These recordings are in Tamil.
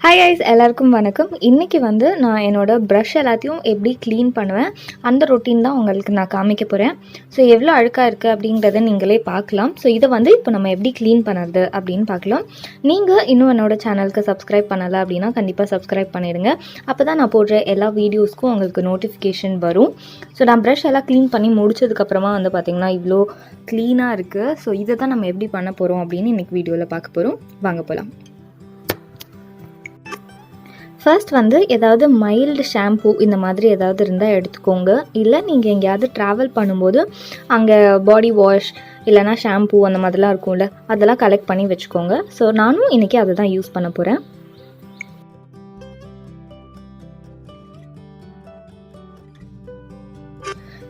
ஹாய் கைஸ், எல்லாருக்கும் வணக்கம். இன்றைக்கி நான் என்னோடய ப்ரஷ் எல்லாத்தையும் எப்படி க்ளீன் பண்ணுவேன் அந்த ரொட்டீன் தான் உங்களுக்கு நான் காமிக்க போகிறேன். ஸோ எவ்வளோ அழுக்காக இருக்குது அப்படிங்கிறத நீங்களே பார்க்கலாம். ஸோ இதை இப்போ நம்ம எப்படி க்ளீன் பண்ணுறது அப்படின்னு பார்க்கலாம். நீங்கள் இன்னும் என்னோடய சேனலுக்கு சப்ஸ்கிரைப் பண்ணலை அப்படின்னா கண்டிப்பாக சப்ஸ்கிரைப் பண்ணிடுங்க. அப்போ தான் நான் போடுற எல்லா வீடியோஸ்க்கும் உங்களுக்கு நோட்டிஃபிகேஷன் வரும். ஸோ நான் ப்ரஷ் எல்லாம் க்ளீன் பண்ணி முடிச்சதுக்கப்புறமா பார்த்திங்கன்னா இவ்வளோ க்ளீனாக இருக்குது. ஸோ இதை தான் நம்ம எப்படி பண்ண போகிறோம் அப்படின்னு இன்றைக்கி வீடியோவில் பார்க்க போகிறோம். வாங்க போகலாம். ஃபர்ஸ்ட் ஏதாவது மைல்டு ஷாம்பூ இந்த மாதிரி ஏதாவது இருந்தால் எடுத்துக்கோங்க. இல்லை நீங்கள் எங்கேயாவது ட்ராவல் பண்ணும்போது அங்கே பாடி வாஷ் இல்லைனா ஷாம்பூ அந்த மாதிரிலாம் இருக்கும்ல, அதெல்லாம் கலெக்ட் பண்ணி வச்சுக்கோங்க. ஸோ நானும் இன்றைக்கி அதை தான் யூஸ் பண்ண போகிறேன்.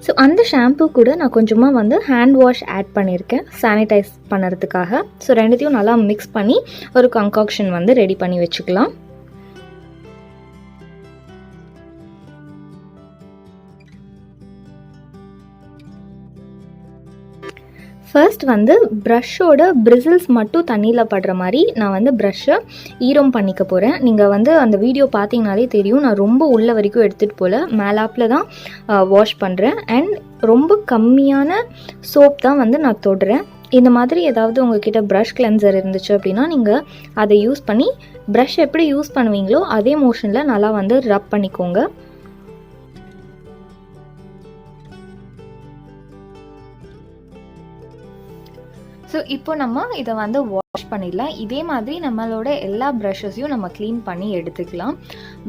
ஸோ அந்த ஷாம்பூ கூட நான் கொஞ்சமாக ஹேண்ட் வாஷ் ஆட் பண்ணியிருக்கேன் சானிடைஸ் பண்ணுறதுக்காக. ஸோ ரெண்டுத்தையும் நல்லா மிக்ஸ் பண்ணி ஒரு கன்காக்ஷன் ரெடி பண்ணி வச்சுக்கலாம். ஃபர்ஸ்ட் ப்ரஷ்ஷோட பிரிசில்ஸ் மட்டும் தண்ணியில் படுற மாதிரி நான் ப்ரஷ்ஷை ஈரம் பண்ணிக்க போகிறேன். நீங்கள் அந்த வீடியோ பார்த்தீங்கனாலே தெரியும், நான் ரொம்ப உள்ள வரைக்கும் எடுத்துகிட்டு போல் மேலாப்பில் தான் வாஷ் பண்ணுறேன். அண்ட் ரொம்ப கம்மியான சோப் தான் நான் தொடுறேன். இந்த மாதிரி ஏதாவது உங்ககிட்ட ப்ரஷ் கிளென்சர் இருந்துச்சு அப்படின்னா நீங்கள் அதை யூஸ் பண்ணி ப்ரஷ் எப்படி யூஸ் பண்ணுவீங்களோ அதே மோஷனில் நல்லா ரப் பண்ணிக்கோங்க. ஸோ இப்போ நம்ம இதை வாஷ் பண்ணிடலாம். இதே மாதிரி நம்மளோட எல்லா ப்ரஷஸையும் நம்ம க்ளீன் பண்ணி எடுத்துக்கலாம்.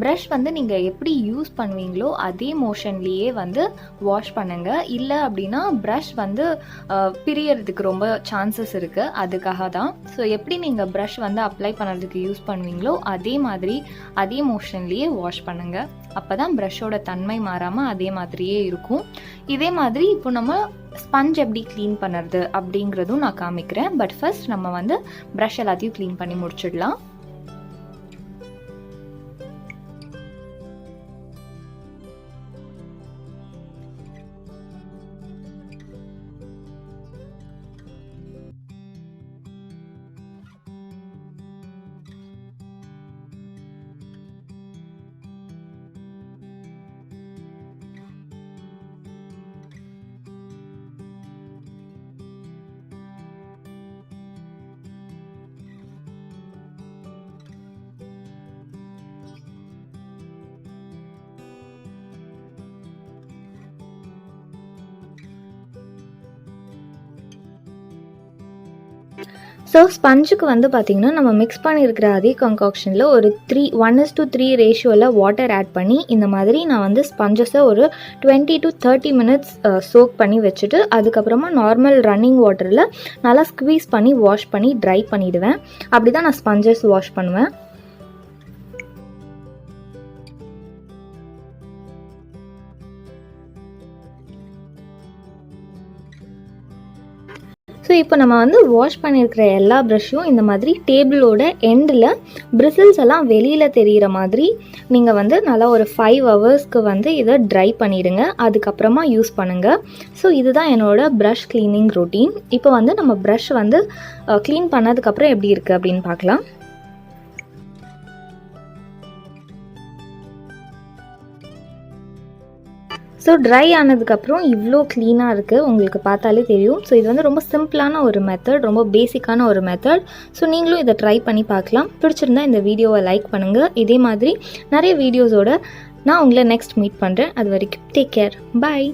ப்ரஷ் நீங்கள் எப்படி யூஸ் பண்ணுவீங்களோ அதே மோஷன்லேயே வாஷ் பண்ணுங்கள். இல்லை அப்படின்னா ப்ரஷ் பிரியறதுக்கு ரொம்ப சான்சஸ் இருக்குது. அதுக்காக தான். ஸோ எப்படி நீங்கள் ப்ரஷ் அப்ளை பண்ணுறதுக்கு யூஸ் பண்ணுவீங்களோ அதே மாதிரி அதே மோஷன்லேயே வாஷ் பண்ணுங்கள். அப்போ தான் ப்ரஷ்ஷோட தன்மை மாறாமல் அதே மாதிரியே இருக்கும். இதே மாதிரி இப்போ நம்ம ஸ்பஞ்ச் எப்படி க்ளீன் பண்ணுறது அப்படிங்கிறதும் நான் காமிக்கிறேன். பட் ஃபர்ஸ்ட் நம்ம ப்ரஷ் எல்லாத்தையும் க்ளீன் பண்ணி முடிச்சிடலாம். ஸோ ஸ்பஞ்சுக்கு பார்த்திங்கன்னா நம்ம மிக்ஸ் பண்ணியிருக்கிற அதே கன்காக்ஷனில் ஒரு 1:3 ரேஷியோவில் வாட்டர் ஆட் பண்ணி இந்த மாதிரி நான் ஸ்பஞ்சஸை ஒரு 20 to 30 மினிட்ஸ் சோக் பண்ணி வச்சுட்டு அதுக்கப்புறமா நார்மல் ரன்னிங் வாட்டரில் நல்லா ஸ்க்வீஸ் பண்ணி வாஷ் பண்ணி ட்ரை பண்ணிவிடுவேன். அப்படி தான் நான் ஸ்பஞ்சஸ் வாஷ் பண்ணுவேன். ஸோ இப்போ நம்ம வாஷ் பண்ணியிருக்கிற எல்லா ப்ரஷ்ஷும் இந்த மாதிரி டேபிளோட எண்டில் பிரிசில்ஸ் எல்லாம் வெளியில் தெரிகிற மாதிரி நீங்கள் நல்லா ஒரு 5 ஹவர்ஸ்க்கு இதை ட்ரை பண்ணிவிடுங்க. அதுக்கப்புறமா யூஸ் பண்ணுங்கள். ஸோ இதுதான் என்னோடய ப்ரஷ் க்ளீனிங் ரொட்டீன். இப்போ நம்ம ப்ரஷ் க்ளீன் பண்ணதுக்கப்புறம் எப்படி இருக்குது அப்படின்னு பார்க்கலாம். ஸோ ட்ரை ஆனதுக்கப்புறம் இவ்வளோ க்ளீனாக இருக்குது, உங்களுக்கு பார்த்தாலே தெரியும். ஸோ இது ரொம்ப சிம்பிளான ஒரு மெத்தட், ரொம்ப பேசிக்கான ஒரு மெத்தட். ஸோ நீங்களும் இதை ட்ரை பண்ணி பார்க்கலாம். பிடிச்சிருந்தா இந்த வீடியோவை லைக் பண்ணுங்கள். இதே மாதிரி நிறைய வீடியோஸோட நான் உங்களை நெக்ஸ்ட் மீட் பண்ணுறேன். அது வரைக்கும் டேக் கேர், பாய்.